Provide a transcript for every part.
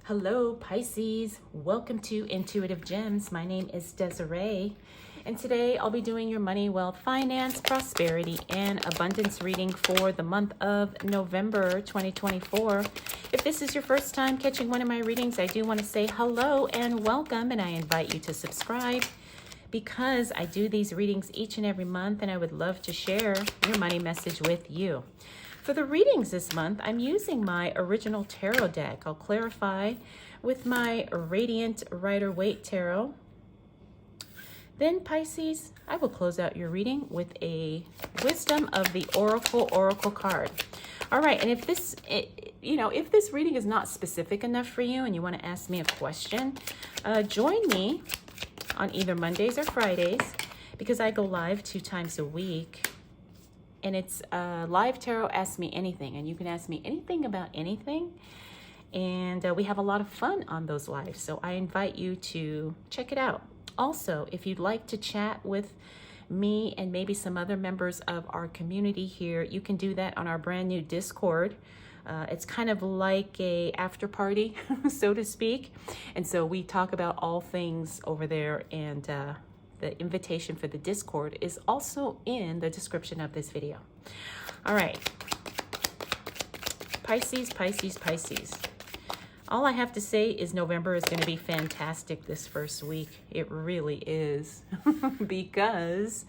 Hello, Pisces. Welcome to Intuitive Gems. My name is Desiree, and today I'll be doing your money, wealth, finance, prosperity, and abundance reading for the month of November 2024. If this is your first time catching one of my readings, I do want to say hello and welcome, and I invite you to subscribe because I do these readings each and every month, and I would love to share your money message with you. For the readings this month, I'm using my original tarot deck. I'll clarify with my Radiant Rider-Waite Tarot. Then, Pisces, I will close out your reading with a Wisdom of the Oracle card. All right, and if this, if this reading is not specific enough for you and you want to ask me a question, join me on either Mondays or Fridays because I go live 2 times a week. And it's live tarot, ask me anything. And you can ask me anything about anything. And we have a lot of fun on those lives. So I invite you to check it out. Also, if you'd like to chat with me and maybe some other members of our community here, you can do that on our brand new Discord. It's kind of like a after party, so to speak. And so we talk about all things over there, and the invitation for the Discord is also in the description of this video. All right. Pisces, Pisces, Pisces. All I have to say is November is going to be fantastic this first week. It really is. Because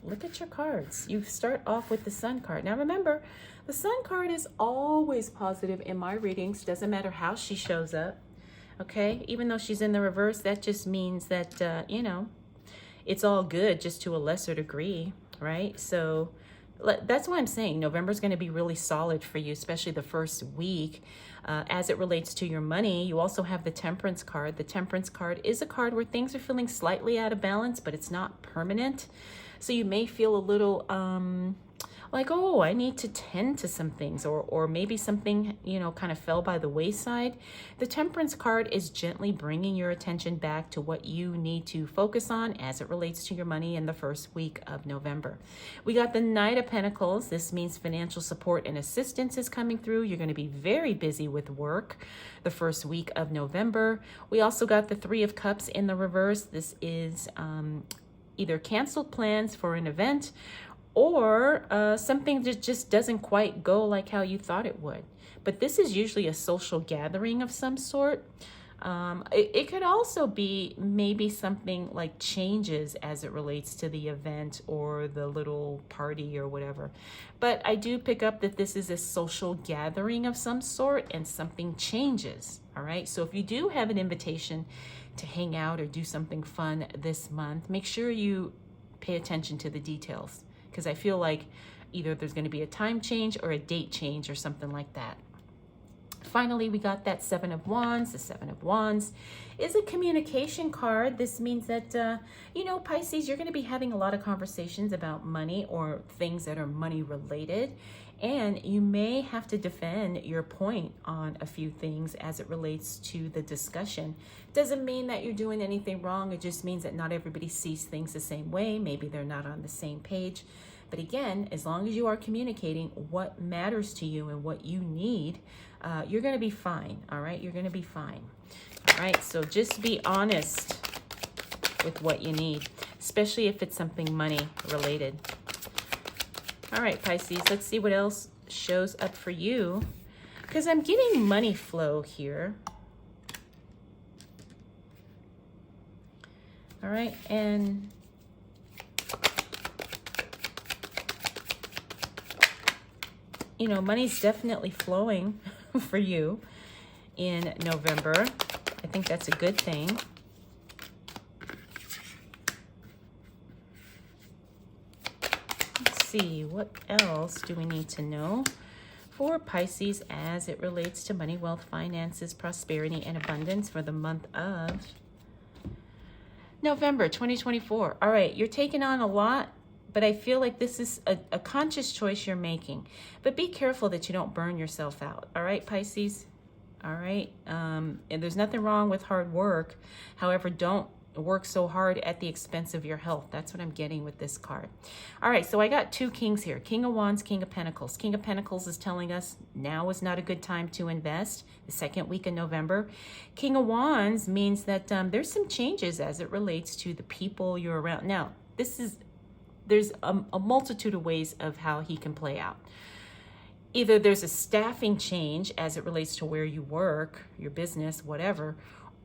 look at your cards. You start off with the Sun card. Now remember, the Sun card is always positive in my readings. Doesn't matter how she shows up. Okay, even though she's in the reverse, that just means that, it's all good, just to a lesser degree, right? So that's why I'm saying November is going to be really solid for you, especially the first week. As it relates to your money, you also have the Temperance card. The Temperance card is a card where things are feeling slightly out of balance, but it's not permanent. So you may feel a little like, oh, I need to tend to some things, or maybe something, kind of fell by the wayside. The Temperance card is gently bringing your attention back to what you need to focus on as it relates to your money in the first week of November. We got the Knight of Pentacles. This means financial support and assistance is coming through. You're going to be very busy with work the first week of November. We also got the Three of Cups in the reverse. This is either canceled plans for an event, or something that just doesn't quite go like how you thought it would. But this is usually a social gathering of some sort. It could also be maybe something like changes as it relates to the event or the little party or whatever. But I do pick up that this is a social gathering of some sort and something changes, all right? So if you do have an invitation to hang out or do something fun this month, make sure you pay attention to the details, because I feel like either there's going to be a time change or a date change or something like that. Finally, we got that Seven of Wands. The Seven of Wands is a communication card. This means that, Pisces, you're going to be having a lot of conversations about money or things that are money related. And you may have to defend your point on a few things as it relates to the discussion. Doesn't mean that you're doing anything wrong. It just means that not everybody sees things the same way. Maybe they're not on the same page. But again, as long as you are communicating what matters to you and what you need, you're going to be fine. All right? You're going to be fine. All right? So just be honest with what you need, especially if it's something money related. All right, Pisces, let's see what else shows up for you, because I'm getting money flow here. All right, and money's definitely flowing for you in November. I think that's a good thing. See, what else do we need to know for Pisces as it relates to money, wealth, finances, prosperity, and abundance for the month of November 2024. All right, you're taking on a lot, but I feel like this is a conscious choice you're making. But be careful that you don't burn yourself out. All right, Pisces? All right? And there's nothing wrong with hard work. However, don't work so hard at the expense of your health. That's what I'm getting with this card. All right, so I got two kings here. King of Wands, King of Pentacles. King of Pentacles is telling us now is not a good time to invest, the second week in November. King of Wands means that there's some changes as it relates to the people you're around. Now, there's a multitude of ways of how he can play out. Either there's a staffing change as it relates to where you work, your business, whatever,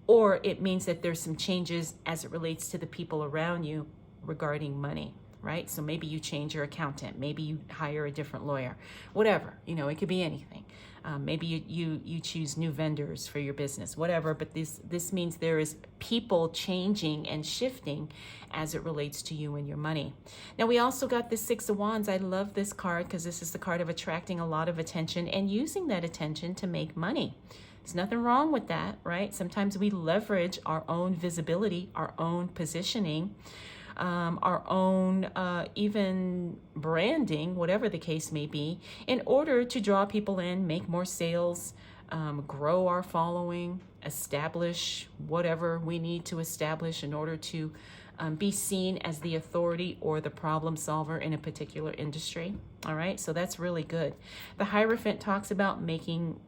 or it means that there's some changes as it relates to the people around you regarding money, right? So maybe you change your accountant, maybe you hire a different lawyer, whatever, it could be anything. Maybe you choose new vendors for your business, whatever, but this means there is people changing and shifting as it relates to you and your money. Now, we also got the Six of Wands. I love this card because this is the card of attracting a lot of attention and using that attention to make money. There's nothing wrong with that, right? Sometimes we leverage our own visibility, our own positioning, our own even branding, whatever the case may be, in order to draw people in, make more sales, grow our following, establish whatever we need to establish in order to be seen as the authority or the problem solver in a particular industry. All right, so that's really good. The Hierophant talks about making,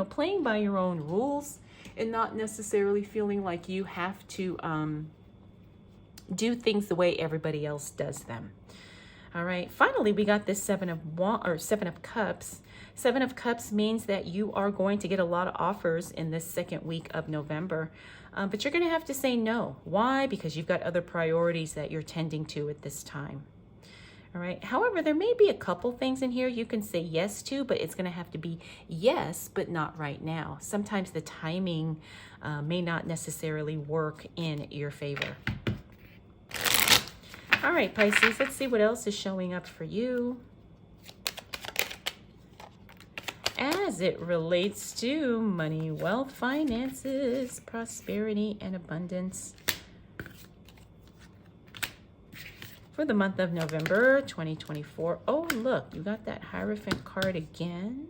playing by your own rules and not necessarily feeling like you have to do things the way everybody else does them. All right, finally, we got this Seven of Cups. Seven of Cups means that you are going to get a lot of offers in this second week of November, but you're going to have to say no. Why? Because you've got other priorities that you're tending to at this time. All right. However, there may be a couple things in here you can say yes to, but it's going to have to be yes, but not right now. Sometimes the timing may not necessarily work in your favor. All right, Pisces, let's see what else is showing up for you as it relates to money, wealth, finances, prosperity, and abundance for the month of November 2024. Oh, look, you got that Hierophant card again,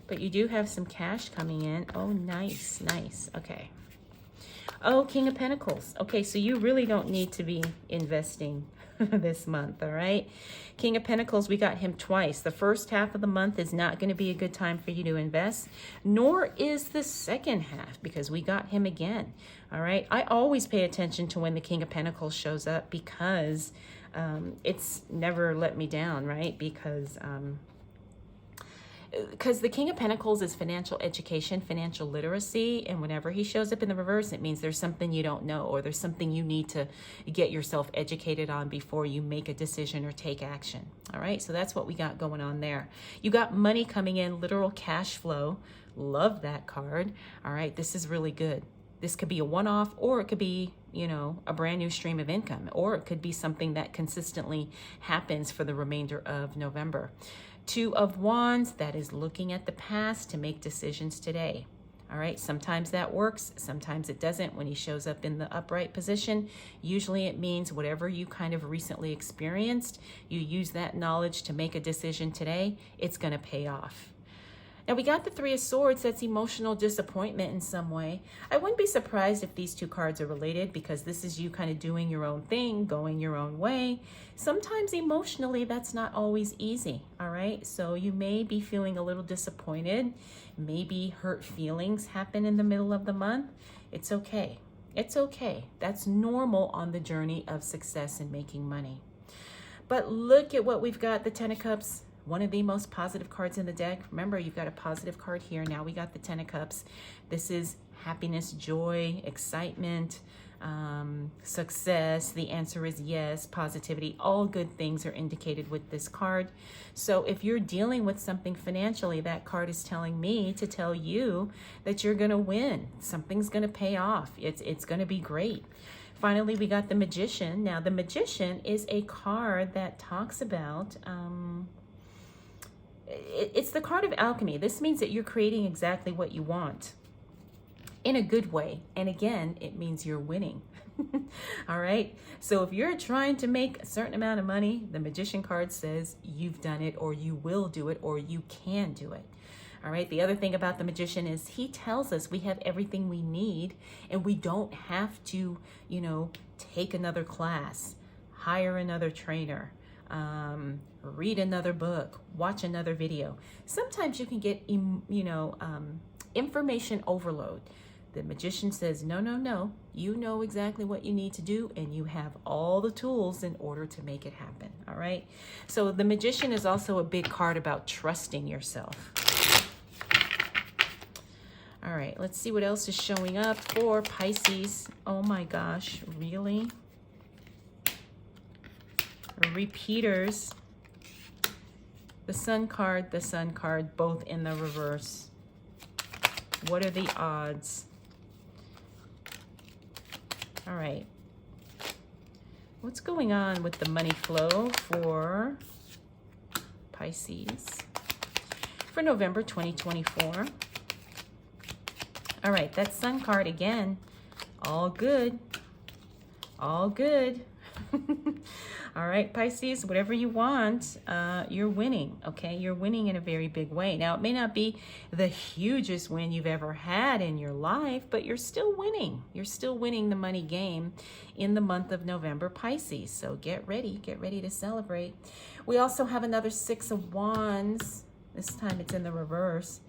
but you do have some cash coming in. Oh, nice, nice. Okay. Oh, King of Pentacles. Okay, so you really don't need to be investing this month, all right? King of Pentacles, we got him twice. The first half of the month is not going to be a good time for you to invest, nor is the second half because we got him again, all right? I always pay attention to when the King of Pentacles shows up because it's never let me down, right? Because the King of Pentacles is financial education, financial literacy, and whenever he shows up in the reverse, it means there's something you don't know or there's something you need to get yourself educated on before you make a decision or take action. All right, so that's what we got going on there. You got money coming in, literal cash flow. Love that card. All right, this is really good. This could be a one-off, or it could be, a brand new stream of income, or it could be something that consistently happens for the remainder of November. Two of Wands, that is looking at the past to make decisions today. All right, sometimes that works, sometimes it doesn't. When he shows up in the upright position, usually it means whatever you kind of recently experienced, you use that knowledge to make a decision today, it's going to pay off. Now, we got the Three of Swords. That's emotional disappointment in some way. I wouldn't be surprised if these two cards are related because this is you kind of doing your own thing, going your own way. Sometimes emotionally, that's not always easy, all right? So you may be feeling a little disappointed. Maybe hurt feelings happen in the middle of the month. It's okay. It's okay. That's normal on the journey of success and making money. But look at what we've got, the Ten of Cups. One of the most positive cards in the deck. Remember, you've got a positive card here. Now we got the Ten of Cups. This is happiness, joy, excitement, success. The answer is yes, positivity. All good things are indicated with this card. So if you're dealing with something financially, that card is telling me to tell you that you're going to win. Something's going to pay off. It's going to be great. Finally, we got the Magician. Now, the Magician is a card that talks about... it's the card of alchemy. This means that you're creating exactly what you want in a good way. And again, it means you're winning. All right. So if you're trying to make a certain amount of money, the Magician card says you've done it, or you will do it, or you can do it. All right. The other thing about the Magician is he tells us we have everything we need and we don't have to, you know, take another class, hire another trainer, read another book, watch another video. Sometimes you can get, information overload. The Magician says, no, no, no. You know exactly what you need to do and you have all the tools in order to make it happen. All right. So the Magician is also a big card about trusting yourself. All right, let's see what else is showing up for Pisces. Oh my gosh, really? Repeaters. The Sun card, both in the reverse. What are the odds? All right. What's going on with the money flow for Pisces for November 2024? All right, that Sun card again. All good. All good. All right, Pisces, whatever you want, you're winning, okay? You're winning in a very big way. Now, it may not be the hugest win you've ever had in your life, but you're still winning. You're still winning the money game in the month of November, Pisces. So get ready to celebrate. We also have another Six of Wands. This time it's in the reverse.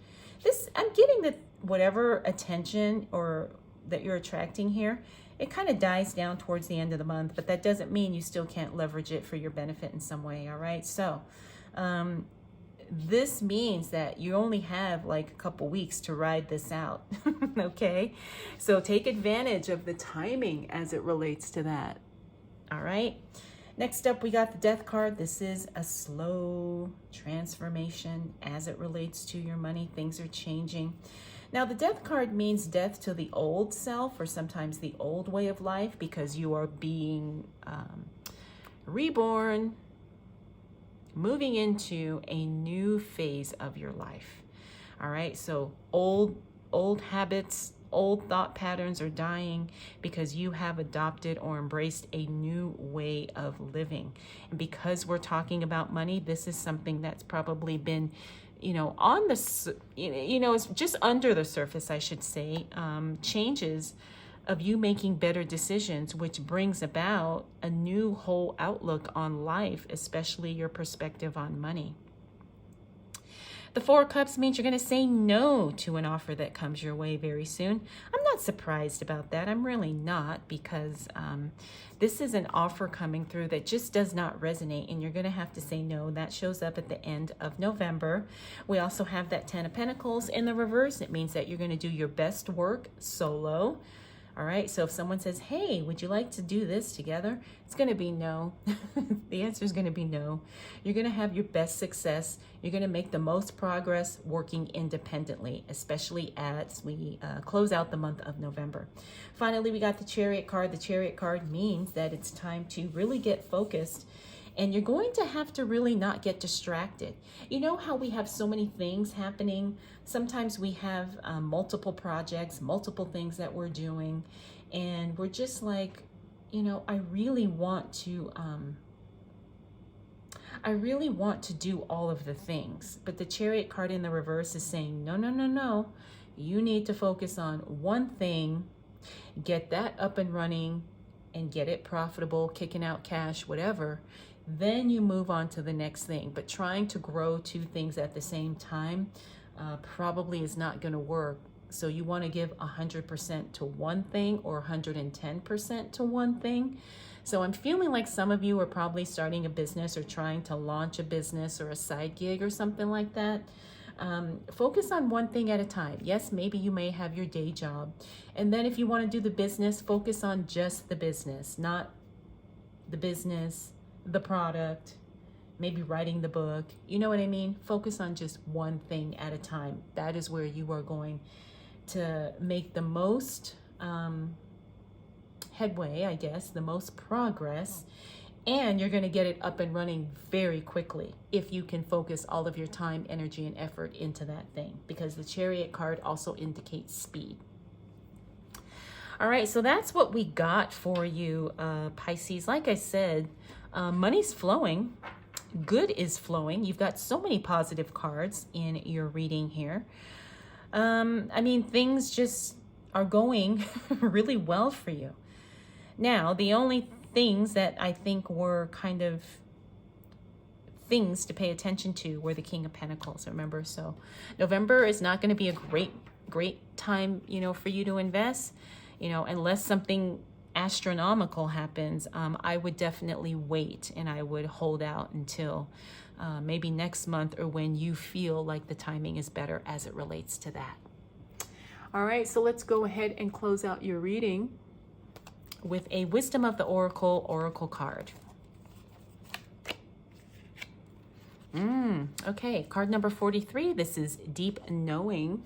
I'm getting that whatever attention or that you're attracting here, it kind of dies down towards the end of the month, but that doesn't mean you still can't leverage it for your benefit in some way, all right? So this means that you only have like a couple weeks to ride this out, okay? So take advantage of the timing as it relates to that, all right? Next up, we got the Death card. This is a slow transformation as it relates to your money. Things are changing. Now, the Death card means death to the old self or sometimes the old way of life because you are being reborn, moving into a new phase of your life. All right, so old habits, old thought patterns are dying because you have adopted or embraced a new way of living. And because we're talking about money, this is something that's probably been on the, it's just under the surface, I should say, changes of you making better decisions, which brings about a new whole outlook on life, especially your perspective on money. The Four of Cups means you're going to say no to an offer that comes your way very soon. I'm not surprised about that. I'm really not, because this is an offer coming through that just does not resonate, and you're going to have to say no. That shows up at the end of November. We also have that Ten of Pentacles in the reverse. It means that you're going to do your best work solo. All right, so if someone says, hey, would you like to do this together? It's going to be no. The answer is going to be no. You're going to have your best success. You're going to make the most progress working independently, especially as we close out the month of November. Finally, we got the Chariot card. The Chariot card means that it's time to really get focused. And you're going to have to really not get distracted. You know how we have so many things happening? Sometimes we have multiple projects, multiple things that we're doing, and we're just like, I really want to do all of the things. But the Chariot card in the reverse is saying, no, no, no, no. You need to focus on one thing, get that up and running, and get it profitable, kicking out cash, whatever. Then you move on to the next thing. But trying to grow two things at the same time probably is not going to work. So you want to give 100% to one thing or 110% to one thing. So I'm feeling like some of you are probably starting a business or trying to launch a business or a side gig or something like that. Focus on one thing at a time. Yes, maybe you may have your day job. And then if you want to do the business, focus on just the business, not the business, the product, maybe writing the book. You know what I mean? Focus on just one thing at a time. That is where you are going to make the most headway, I guess, the most progress, and you're going to get it up and running very quickly if you can focus all of your time, energy, and effort into that thing, because the Chariot card also indicates speed. All right, so that's what we got for you, Pisces. Like I said, money's flowing. good is flowing. You've got so many positive cards in your reading here. I mean, things just are going really well for you. Now, the only things that I think were kind of things to pay attention to were the King of Pentacles, remember? So November is not going to be a great time, you know, for you to invest, you know, unless something astronomical happens. I would definitely wait, and I would hold out until maybe next month, or when you feel like the timing is better as it relates to that. All right, so let's go ahead and close out your reading with a Wisdom of the Oracle card. Okay, card number 43. This is Deep Knowing.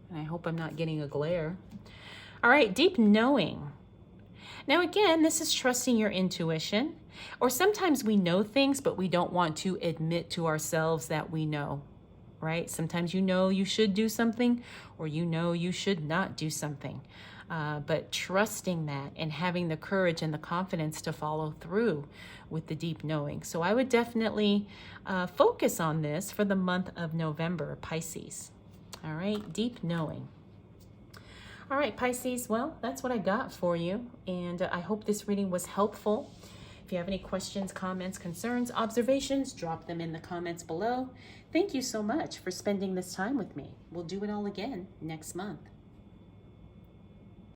And I hope I'm not getting a glare. All right, Deep Knowing. Now again, this is trusting your intuition. Or sometimes we know things, but we don't want to admit to ourselves that we know, right? Sometimes you know you should do something, or you know you should not do something. But trusting that and having the courage and the confidence to follow through with the deep knowing. So I would definitely focus on this for the month of November, Pisces. All right, deep knowing. All right, Pisces, well, that's what I got for you. And I hope this reading was helpful. If you have any questions, comments, concerns, observations, drop them in the comments below. Thank you so much for spending this time with me. We'll do it all again next month.